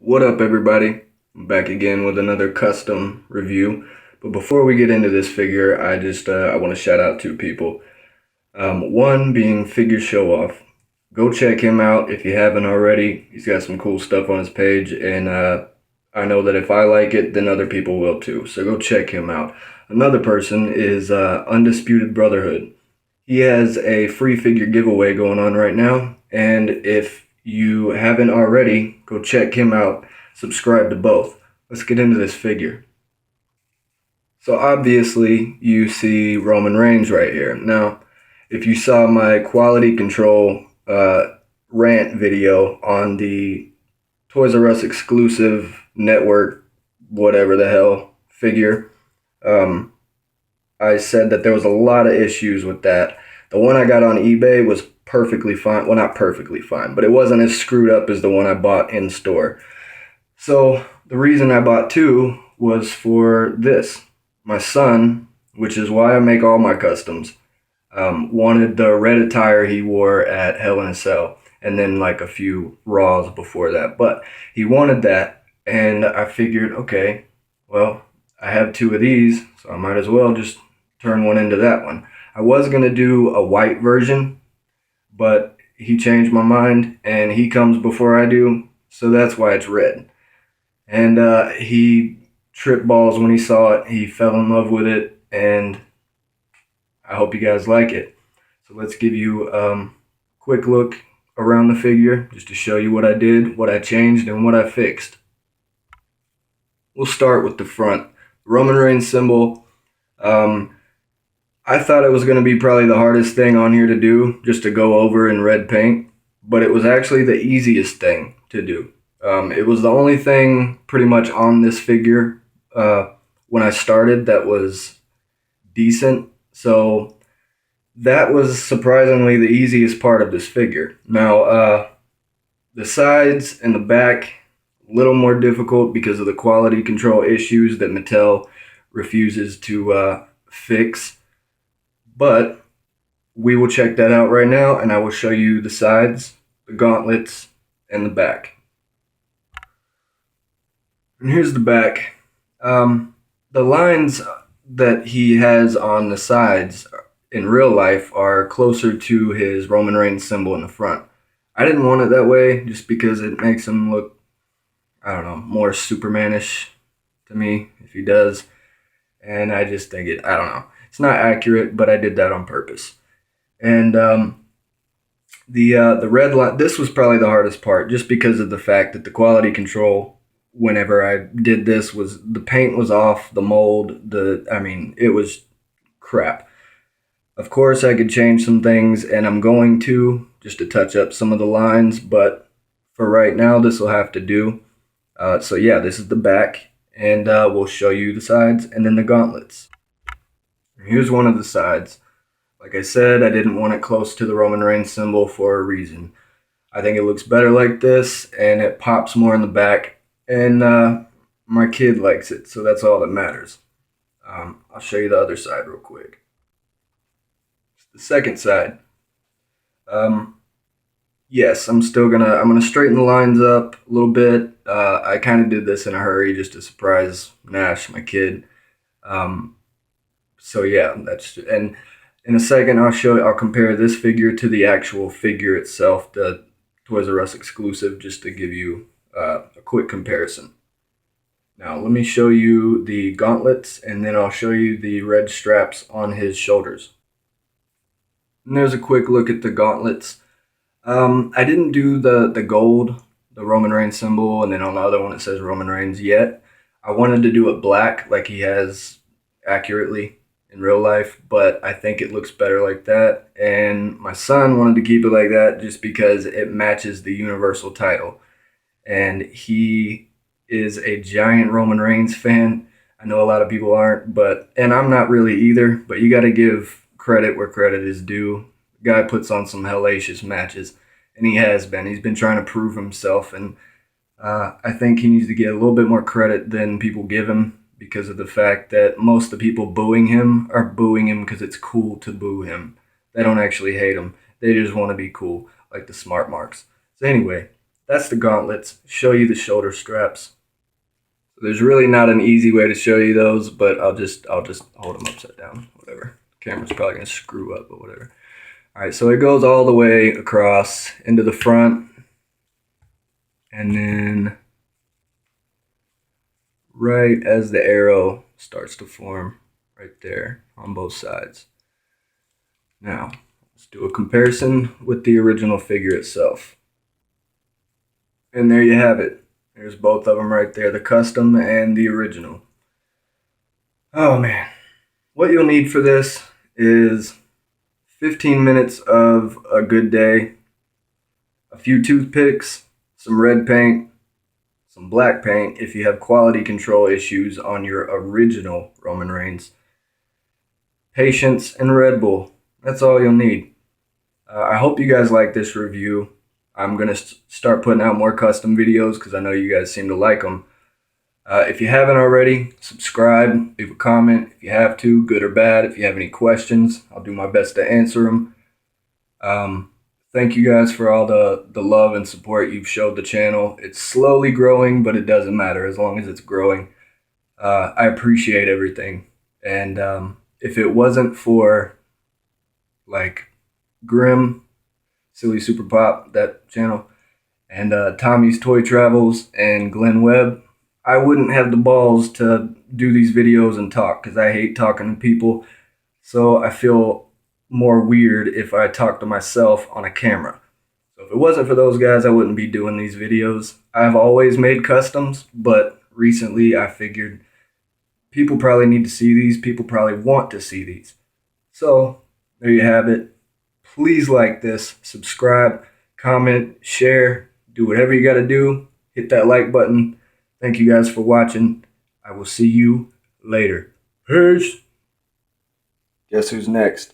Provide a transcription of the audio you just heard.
What up, everybody? I'm back again with another custom review. But before we get into this figure, I want to shout out two people. One being Figure Show Off. Go check him out if you haven't already. He's got some cool stuff on his page, and I know that if I like it, then other people will too. So go check him out. Another person is Undisputed Brotherhood. He has a free figure giveaway going on right now, and if you haven't already, go check him out. Subscribe to both. Let's get into this figure. So obviously you see Roman Reigns right here. Now, if you saw my quality control rant video on the Toys R Us exclusive network, whatever the hell, figure, I said that there was a lot of issues with that. The one I got on eBay was perfectly fine. Well, not perfectly fine, but it wasn't as screwed up as the one I bought in store. So the reason I bought two was for this. My son, which is why I make all my customs, wanted the red attire he wore at Hell in a Cell, and then like a few Raws before that. But he wanted that, and I figured, okay, well, I have two of these, so I might as well just turn one into that one. I was going to do a white version, but he changed my mind, and he comes before I do, so that's why it's red. And he tripped balls when he saw it. He fell in love with it, and I hope you guys like it. So let's give you a quick look around the figure, just to show you what I did, what I changed, and what I fixed. We'll start with the front. Roman Reigns symbol. I thought it was going to be probably the hardest thing on here to do, just to go over in red paint, but it was actually the easiest thing to do. It was the only thing pretty much on this figure when I started that was decent, so that was surprisingly the easiest part of this figure. Now, the sides and the back, a little more difficult because of the quality control issues that Mattel refuses to fix. But we will check that out right now, and I will show you the sides, the gauntlets, and the back. And here's the back. The lines that he has on the sides in real life are closer to his Roman Reigns symbol in the front. I didn't want it that way just because it makes him look, I don't know, more Superman-ish to me if he does. And I just think I don't know. It's not accurate, but I did that on purpose. And the red line, this was probably the hardest part just because of the fact that the quality control, whenever I did this, was the paint was off, the mold, it was crap. Of course, I could change some things, and I'm going to, just to touch up some of the lines, but for right now, this will have to do. So yeah, this is the back, and we'll show you the sides and then the gauntlets. Here's one of the sides. Like I said, I didn't want it close to the Roman Reigns symbol for a reason. I think it looks better like this, and it pops more in the back, and my kid likes it, so that's all that matters. I'll show you the other side real quick. The second side. Yes, I'm gonna straighten the lines up a little bit. I kind of did this in a hurry just to surprise Nash, my kid. So yeah, and in a second I'll compare this figure to the actual figure itself, the Toys R Us exclusive, just to give you a quick comparison. Now let me show you the gauntlets, and then I'll show you the red straps on his shoulders. And there's a quick look at the gauntlets. I didn't do the gold, the Roman Reigns symbol, and then on the other one it says Roman Reigns yet. I wanted to do it black like he has accurately in real life, but I think it looks better like that. And my son wanted to keep it like that just because it matches the Universal title. And he is a giant Roman Reigns fan. I know a lot of people aren't, and I'm not really either, but you got to give credit where credit is due. The guy puts on some hellacious matches, and he has been. He's been trying to prove himself, and I think he needs to get a little bit more credit than people give him, because of the fact that most of the people booing him are booing him because it's cool to boo him. They don't actually hate him. They just want to be cool, like the smart marks. So anyway, that's the gauntlets. Show you the shoulder straps. There's really not an easy way to show you those, but I'll just hold them upside down, whatever. The camera's probably gonna screw up, but whatever. All right, so it goes all the way across into the front, and then right as the arrow starts to form right there on both sides. Now, let's do a comparison with the original figure itself. And there you have it. There's both of them right there, the custom and the original. Oh man. What you'll need for this is 15 minutes of a good day, a few toothpicks, some red paint, some black paint if you have quality control issues on your original Roman Reigns, patience, and Red Bull. That's all you'll need. I hope you guys like this review. I'm going to start putting out more custom videos because I know you guys seem to like them. If you haven't already, subscribe, leave a comment if you have to, good or bad. If you have any questions, I'll do my best to answer them. Thank you guys for all the love and support you've showed the channel. It's slowly growing, but it doesn't matter as long as it's growing. I appreciate everything. And if it wasn't for like Grim, Silly Super Pop, that channel, and Tommy's Toy Travels and Glenn Webb, I wouldn't have the balls to do these videos and talk because I hate talking to people. So I feel more weird if I talk to myself on a camera. So if it wasn't for those guys, I wouldn't be doing these videos. I've always made customs, but recently I figured people probably need to see these. People probably want to see these. So there you have it. Please like this, subscribe, comment, share, do whatever you got to do. Hit that like button. Thank you guys for watching. I will see you later. Peace. Guess who's next?